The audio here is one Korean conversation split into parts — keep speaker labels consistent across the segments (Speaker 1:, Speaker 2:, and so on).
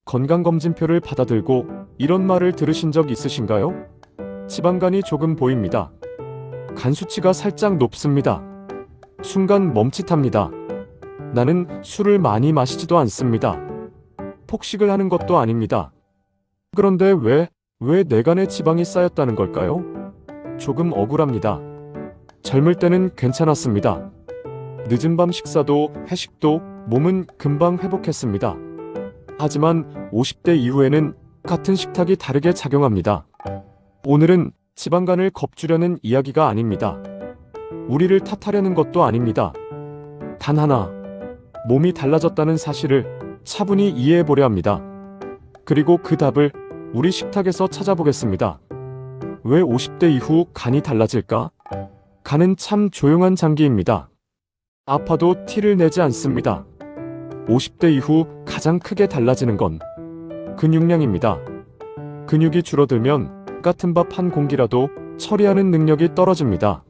Speaker 1: 건강검진표를 받아들고 이런 말을 들으신 적 있으신가요? 지방간이 조금 보입니다. 간 수치가 살짝 높습니다. 순간 멈칫합니다. 나는 술을 많이 마시지도 않습니다. 폭식을 하는 것도 아닙니다. 그런데 왜 내 간에 지방이 쌓였다는 걸까요? 조금 억울합니다. 젊을 때는 괜찮았습니다. 늦은 밤 식사도 회식도 몸은 금방 회복했습니다. 하지만 50대 이후에는 같은 식탁이 다르게 작용합니다. 오늘은 지방간을 겁주려는 이야기가 아닙니다. 우리를 탓하려는 것도 아닙니다. 단 하나, 몸이 달라졌다는 사실을 차분히 이해해보려 합니다. 그리고 그 답을 우리 식탁에서 찾아보겠습니다. 왜 50대 이후 간이 달라질까? 간은 참 조용한 장기입니다. 아파도 티를 내지 않습니다. 50대 이후 가장 크게 달라지는 건 근육량입니다. 근육이 줄어들면 같은 밥 한 공기라도 처리하는 능력이 떨어집니다.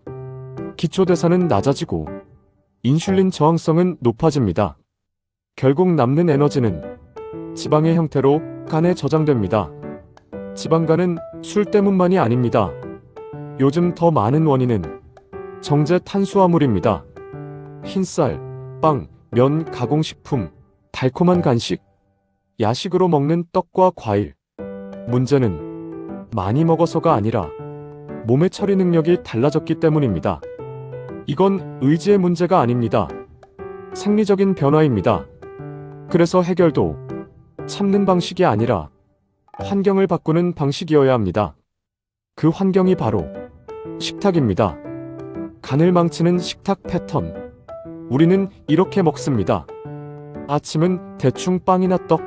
Speaker 1: 기초대사는 낮아지고 인슐린 저항성은 높아집니다. 결국 남는 에너지는 지방의 형태로 간에 저장됩니다. 지방간은 술 때문만이 아닙니다. 요즘 더 많은 원인은 정제 탄수화물입니다. 흰쌀, 빵, 면, 가공식품, 달콤한 간식, 야식으로 먹는 떡과 과일. 문제는 많이 먹어서가 아니라 몸의 처리 능력이 달라졌기 때문입니다. 이건 의지의 문제가 아닙니다. 생리적인 변화입니다. 그래서 해결도 참는 방식이 아니라 환경을 바꾸는 방식이어야 합니다. 그 환경이 바로 식탁입니다. 간을 망치는 식탁 패턴. 우리는 이렇게 먹습니다. 아침은 대충 빵이나 떡,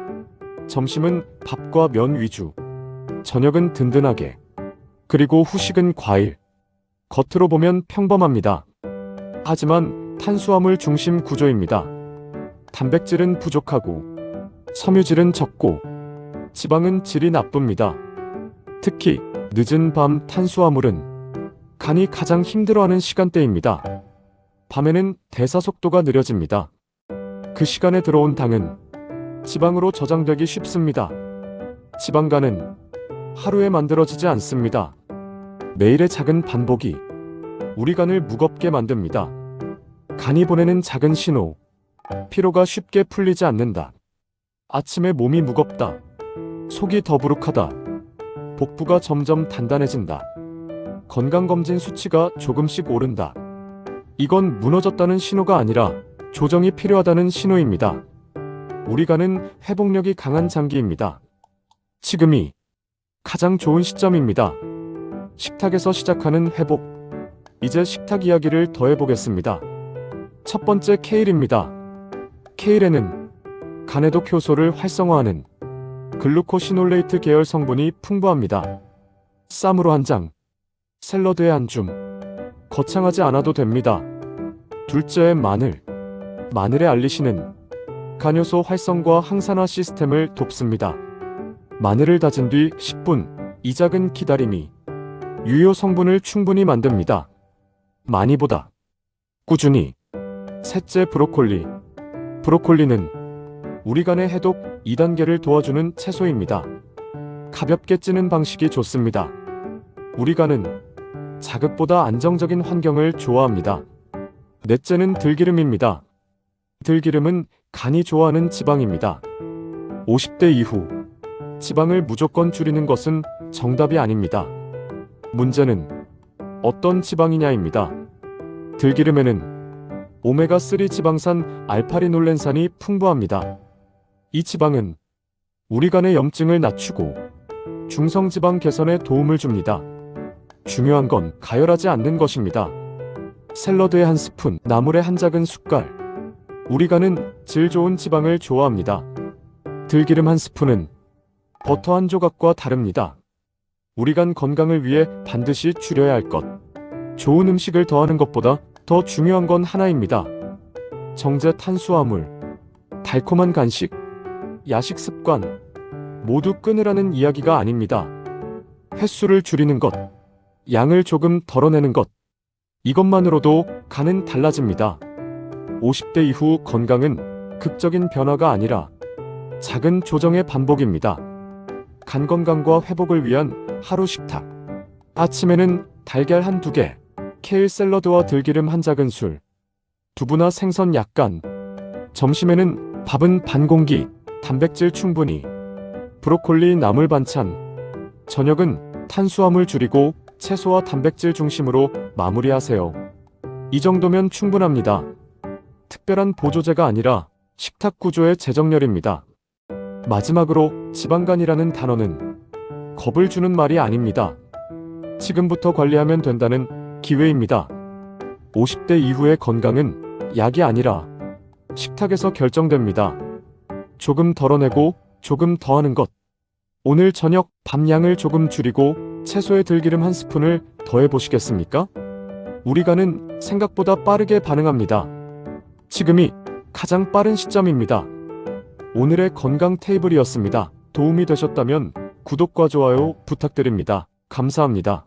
Speaker 1: 점심은 밥과 면 위주, 저녁은 든든하게, 그리고 후식은 과일. 겉으로 보면 평범합니다. 하지만 탄수화물 중심 구조입니다. 단백질은 부족하고, 섬유질은 적고, 지방은 질이 나쁩니다. 특히 늦은 밤 탄수화물은 간이 가장 힘들어하는 시간대입니다. 밤에는 대사 속도가 느려집니다. 그 시간에 들어온 당은 지방으로 저장되기 쉽습니다. 지방간은 하루에 만들어지지 않습니다. 매일의 작은 반복이 우리 간을 무겁게 만듭니다. 간이 보내는 작은 신호. 피로가 쉽게 풀리지 않는다. 아침에 몸이 무겁다. 속이 더부룩하다. 복부가 점점 단단해진다. 건강검진 수치가 조금씩 오른다. 이건 무너졌다는 신호가 아니라 조정이 필요하다는 신호입니다. 우리 간은 회복력이 강한 장기입니다. 지금이 가장 좋은 시점입니다. 식탁에서 시작하는 회복. 이제 식탁 이야기를 더 해보겠습니다. 첫 번째 케일입니다. 케일에는 간해독 효소를 활성화하는 글루코시놀레이트 계열 성분이 풍부합니다. 쌈으로 한 장, 샐러드에 한 줌. 거창하지 않아도 됩니다. 둘째, 마늘. 마늘의 알리신은 간효소 활성과 항산화 시스템을 돕습니다. 마늘을 다진 뒤 10분, 이 작은 기다림이 유효 성분을 충분히 만듭니다. 많이보다 꾸준히. 셋째, 브로콜리. 브로콜리는 우리 간의 해독 2단계를 도와주는 채소입니다. 가볍게 찌는 방식이 좋습니다. 우리 간은 자극보다 안정적인 환경을 좋아합니다. 넷째는 들기름입니다. 들기름은 간이 좋아하는 지방입니다. 50대 이후 지방을 무조건 줄이는 것은 정답이 아닙니다. 문제는 어떤 지방이냐입니다. 들기름에는 오메가3 지방산 알파리놀렌산이 풍부합니다. 이 지방은 우리 간의 염증을 낮추고 중성지방 개선에 도움을 줍니다. 중요한 건 가열하지 않는 것입니다. 샐러드에 한 스푼, 나물에 한 작은 숟갈. 우리 간은 질 좋은 지방을 좋아합니다. 들기름 한 스푼은 버터 한 조각과 다릅니다. 우리 간 건강을 위해 반드시 줄여야 할 것. 좋은 음식을 더하는 것보다 더 중요한 건 하나입니다. 정제 탄수화물, 달콤한 간식, 야식 습관. 모두 끊으라는 이야기가 아닙니다. 횟수를 줄이는 것, 양을 조금 덜어내는 것. 이것만으로도 간은 달라집니다. 50대 이후 건강은 극적인 변화가 아니라 작은 조정의 반복입니다. 간 건강과 회복을 위한 하루 식탁. 아침에는 달걀 한두 개, 케일 샐러드와 들기름 한 작은술, 두부나 생선 약간. 점심에는 밥은 반 공기, 단백질 충분히, 브로콜리 나물 반찬. 저녁은 탄수화물 줄이고 채소와 단백질 중심으로 마무리하세요. 이 정도면 충분합니다. 특별한 보조제가 아니라 식탁 구조의 재정렬입니다. 마지막으로 지방간이라는 단어는 겁을 주는 말이 아닙니다. 지금부터 관리하면 된다는 기회입니다. 50대 이후의 건강은 약이 아니라 식탁에서 결정됩니다. 조금 덜어내고 조금 더하는 것. 오늘 저녁 밥량을 조금 줄이고 채소에 들기름 한 스푼을 더해 보시겠습니까? 우리 간은 생각보다 빠르게 반응합니다. 지금이 가장 빠른 시점입니다. 오늘의 건강 테이블이었습니다. 도움이 되셨다면 구독과 좋아요 부탁드립니다. 감사합니다.